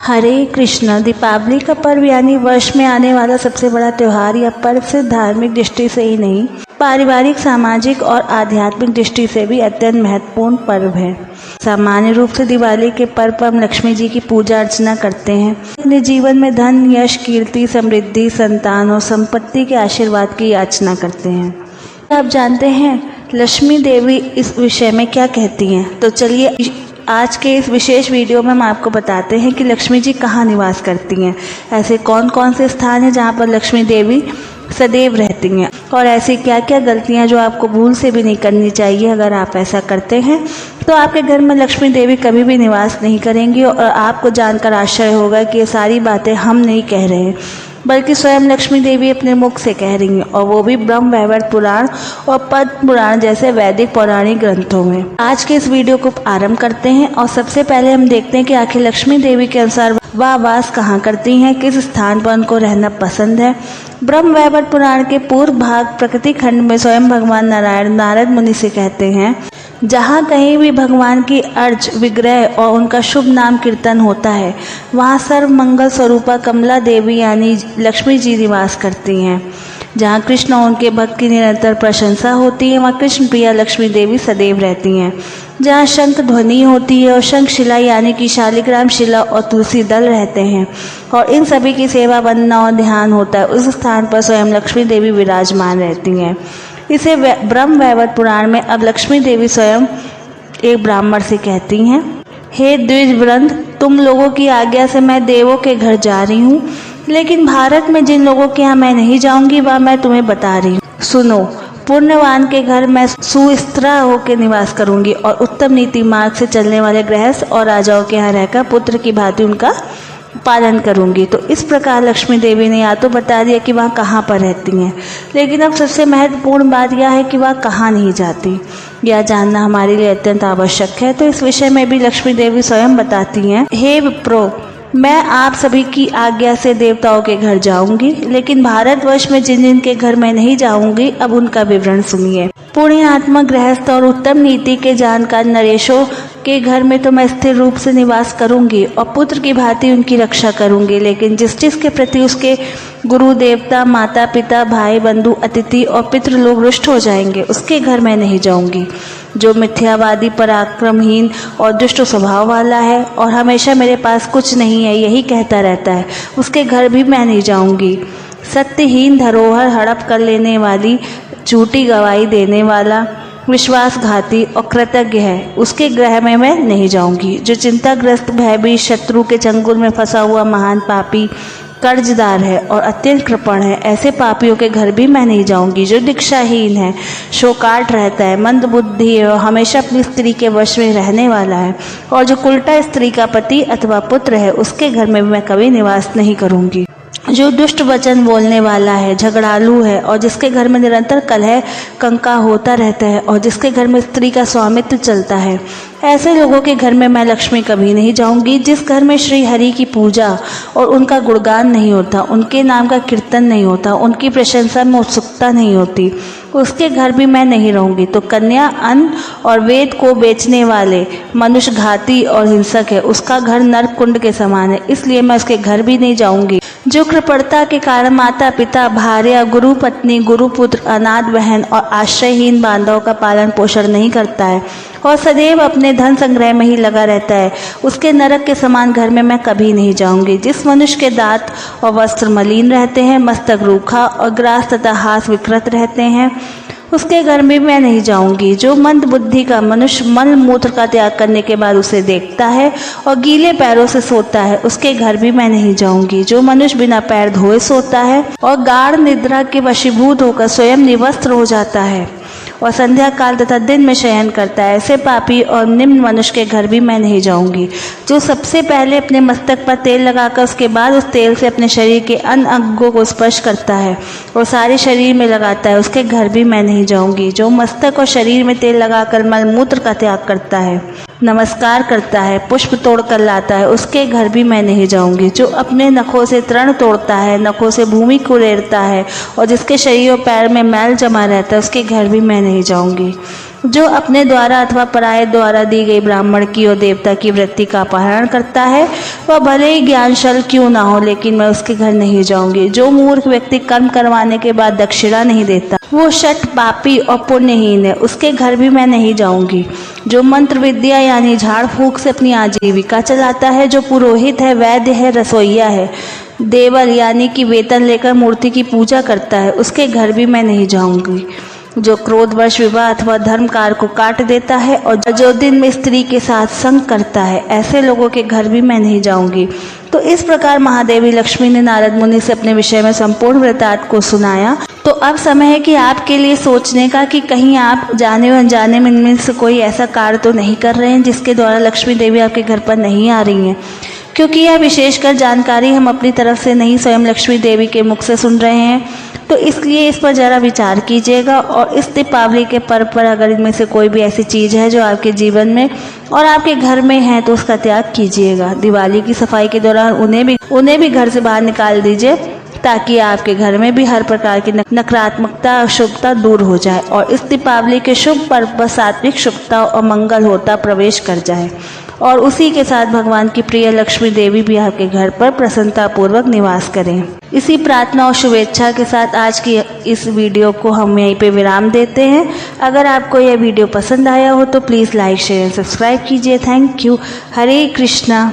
हरे कृष्णा। दीपावली का पर्व यानी वर्ष में आने वाला सबसे बड़ा त्यौहार या पर्व सिर्फ धार्मिक दृष्टि से ही नहीं, पारिवारिक, सामाजिक और आध्यात्मिक दृष्टि से भी अत्यंत महत्वपूर्ण पर्व है। सामान्य रूप से दिवाली के पर्व पर हम लक्ष्मी जी की पूजा अर्चना करते हैं। अपने जीवन में धन, यश, कीर्ति, समृद्धि, संतान और संपत्ति के आशीर्वाद की याचना करते हैं। आप जानते हैं लक्ष्मी देवी इस विषय में क्या कहती हैं? तो चलिए आज के इस विशेष वीडियो में हम आपको बताते हैं कि लक्ष्मी जी कहाँ निवास करती हैं। ऐसे कौन कौन से स्थान हैं जहाँ पर लक्ष्मी देवी सदैव रहती हैं और ऐसी क्या क्या गलतियाँ जो आपको भूल से भी नहीं करनी चाहिए। अगर आप ऐसा करते हैं तो आपके घर में लक्ष्मी देवी कभी भी निवास नहीं करेंगी और आपको जानकर आश्चर्य होगा कि ये सारी बातें हम नहीं कह रहे हैं, बल्कि स्वयं लक्ष्मी देवी अपने मुख से कह रही हैं, और वो भी ब्रह्म वैवर्त पुराण और पद्म पुराण जैसे वैदिक पौराणिक ग्रंथों में। आज के इस वीडियो को आरंभ करते हैं और सबसे पहले हम देखते हैं कि आखिर लक्ष्मी देवी के अनुसार वह वास कहाँ करती हैं, किस स्थान पर उनको रहना पसंद है। ब्रह्म वैवर्त पुराण के पूर्व भाग प्रकृति खंड में स्वयं भगवान नारायण नारद मुनि से कहते हैं, जहाँ कहीं भी भगवान की अर्च, विग्रह और उनका शुभ नाम कीर्तन होता है, वहाँ सर्व मंगल स्वरूपा कमला देवी यानी लक्ष्मी जी निवास करती हैं। जहाँ कृष्ण और उनके भक्त की निरंतर प्रशंसा होती है, वहाँ कृष्ण प्रिया लक्ष्मी देवी सदैव रहती हैं। जहाँ शंख ध्वनि होती है और शंख शिला यानी कि शालिग्राम शिला और तुलसी दल रहते हैं और इन सभी की सेवा, वंदना और ध्यान होता है, उस स्थान पर स्वयं लक्ष्मी देवी विराजमान रहती हैं। इसे ब्रह्म वैवर्त पुराण में अब लक्ष्मी देवी स्वयं एक ब्राह्मण से कहती हैं, हे द्विजवृंद, तुम लोगों की आज्ञा से मैं देवों के घर जा रही हूँ, लेकिन भारत में जिन लोगों के यहाँ मैं नहीं जाऊंगी वह मैं तुम्हें बता रही हूँ। सुनो, पुण्यवान के घर मैं सुस्त्रा होकर निवास करूंगी और उत्तम नीति मार्ग से चलने वाले गृहस्थ और राजाओं के यहाँ रहकर पुत्र की भांति उनका पालन करूंगी। तो इस प्रकार लक्ष्मी देवी ने या तो बता दिया कि वह कहाँ पर रहती हैं, लेकिन अब सबसे महत्वपूर्ण बात यह है कि वह कहाँ नहीं जाती। यह जानना हमारे लिए अत्यंत आवश्यक है। तो इस विषय में भी लक्ष्मी देवी स्वयं बताती हैं, हे विप्रो, मैं आप सभी की आज्ञा से देवताओं के घर जाऊंगी, लेकिन भारतवर्ष में जिन जिन के घर मैं नहीं जाऊंगी अब उनका विवरण सुनिए। पुण्यात्मा, गृहस्थ और उत्तम नीति के जानकार नरेशों के घर में तो मैं स्थिर रूप से निवास करूंगी और पुत्र की भांति उनकी रक्षा करूंगी, लेकिन जिसके प्रति उसके गुरु देवता, माता पिता, भाई बंधु, अतिथि और पितृ लोग रुष्ट हो जाएंगे, उसके घर मैं नहीं जाऊंगी। जो मिथ्यावादी, पराक्रमहीन और दुष्ट स्वभाव वाला है और हमेशा मेरे पास कुछ नहीं है यही कहता रहता है, उसके घर भी मैं नहीं जाऊंगी। सत्यहीन, धरोहर हड़प कर लेने वाली, झूठी गवाही देने वाला, विश्वासघाती और कृतज्ञ है, उसके गृह में मैं नहीं जाऊंगी। जो चिंताग्रस्त, भयभीत, शत्रु के चंगुल में फंसा हुआ महान पापी, कर्जदार है और अत्यंत कृपण है, ऐसे पापियों के घर भी मैं नहीं जाऊंगी। जो दीक्षाहीन है, शोकार्त रहता है, मंदबुद्धि है और हमेशा अपनी स्त्री के वश में रहने वाला है, और जो उल्टा स्त्री का पति अथवा पुत्र है, उसके घर में मैं कभी निवास नहीं करूंगी। जो दुष्ट वचन बोलने वाला है, झगड़ालू है और जिसके घर में निरंतर कलह कंका होता रहता है और जिसके घर में स्त्री का स्वामित्व चलता है, ऐसे लोगों के घर में मैं लक्ष्मी कभी नहीं जाऊंगी। जिस घर में श्री हरि की पूजा और उनका गुणगान नहीं होता, उनके नाम का कीर्तन नहीं होता, उनकी प्रशंसा में उत्सुकता नहीं होती, उसके घर भी मैं नहीं रहूंगी। तो कन्या, अन्न और वेद को बेचने वाले मनुष्य घाती और हिंसक है, उसका घर नरक कुंड के समान है, इसलिए मैं उसके घर भी नहीं जाऊंगी। जो कृपणता के कारण माता पिता, भार्या, गुरु पत्नी, गुरु पुत्र, अनाथ बहन और आश्रयहीन बांधवों का पालन पोषण नहीं करता है और सदैव अपने धन संग्रह में ही लगा रहता है, उसके नरक के समान घर में मैं कभी नहीं जाऊंगी। जिस मनुष्य के दांत और वस्त्र मलिन रहते हैं, मस्तक रूखा और ग्रास तथा हाथ विकृत रहते हैं, उसके घर में मैं नहीं जाऊंगी। जो मंद बुद्धि का मनुष्य मल मूत्र का त्याग करने के बाद उसे देखता है और गीले पैरों से सोता है, उसके घर भी मैं नहीं जाऊंगी। जो मनुष्य बिना पैर धोए सोता है और गाढ़ निद्रा के वशीभूत होकर स्वयं निवस्त्र हो जाता है और संध्या काल तथा दिन में शयन करता है, ऐसे पापी और निम्न मनुष्य के घर भी मैं नहीं जाऊंगी। जो सबसे पहले अपने मस्तक पर तेल लगाकर उसके बाद उस तेल से अपने शरीर के अन्य अंगों को स्पर्श करता है और सारे शरीर में लगाता है, उसके घर भी मैं नहीं जाऊंगी। जो मस्तक और शरीर में तेल लगाकर मलमूत्र का त्याग करता है, नमस्कार करता है, पुष्प तोड़ कर लाता है, उसके घर भी मैं नहीं जाऊंगी। जो अपने नखों से तृण तोड़ता है, नखों से भूमि को रेड़ता है और जिसके शरीर और पैर में मैल जमा रहता है, उसके घर भी मैं नहीं जाऊंगी। जो अपने द्वारा अथवा पराये द्वारा दी गई ब्राह्मण की और देवता की वृत्ति का अपहरण करता है वह भले ही ज्ञानशल क्यों ना हो, लेकिन मैं उसके घर नहीं जाऊंगी। जो मूर्ख व्यक्ति कर्म करवाने के बाद दक्षिणा नहीं देता वो शठ पापी और पुण्यहीन है, उसके घर भी मैं नहीं जाऊंगी। जो मंत्र विद्या यानी झाड़ फूक से अपनी आजीविका चलाता है, जो पुरोहित है, वैद्य है, रसोइया है, देवल यानी कि वेतन लेकर मूर्ति की पूजा करता है, उसके घर भी मैं नहीं जाऊंगी। जो क्रोधवश विवाह अथवा धर्मकार को काट देता है और जो दिन में स्त्री के साथ संग करता है, ऐसे लोगों के घर भी मैं नहीं जाऊंगी। तो इस प्रकार महादेवी लक्ष्मी ने नारद मुनि से अपने विषय में संपूर्ण वृत्तांत को सुनाया। तो अब समय है कि आपके लिए सोचने का कि कहीं आप जाने और अनजाने में इनमें से कोई ऐसा कार्य तो नहीं कर रहे हैं जिसके द्वारा लक्ष्मी देवी आपके घर पर नहीं आ रही हैं, क्योंकि यह विशेषकर जानकारी हम अपनी तरफ से नहीं स्वयं लक्ष्मी देवी के मुख से सुन रहे हैं। तो इसलिए इस पर ज़रा विचार कीजिएगा और इस दीपावली के पर्व पर अगर इनमें से कोई भी ऐसी चीज़ है जो आपके जीवन में और आपके घर में है तो उसका त्याग कीजिएगा। दिवाली की सफाई के दौरान उन्हें भी घर से बाहर निकाल दीजिए, ताकि आपके घर में भी हर प्रकार की नकारात्मकता अशुभता दूर हो जाए और इस दीपावली के शुभ पर्व पर सात्विक शुभता और मंगल होता प्रवेश कर जाए और उसी के साथ भगवान की प्रिय लक्ष्मी देवी भी आपके घर पर प्रसन्नता पूर्वक निवास करें। इसी प्रार्थना और शुभेच्छा के साथ आज की इस वीडियो को हम यहीं पे विराम देते हैं। अगर आपको यह वीडियो पसंद आया हो तो प्लीज़ लाइक शेयर सब्सक्राइब कीजिए। Thank you. हरे कृष्णा।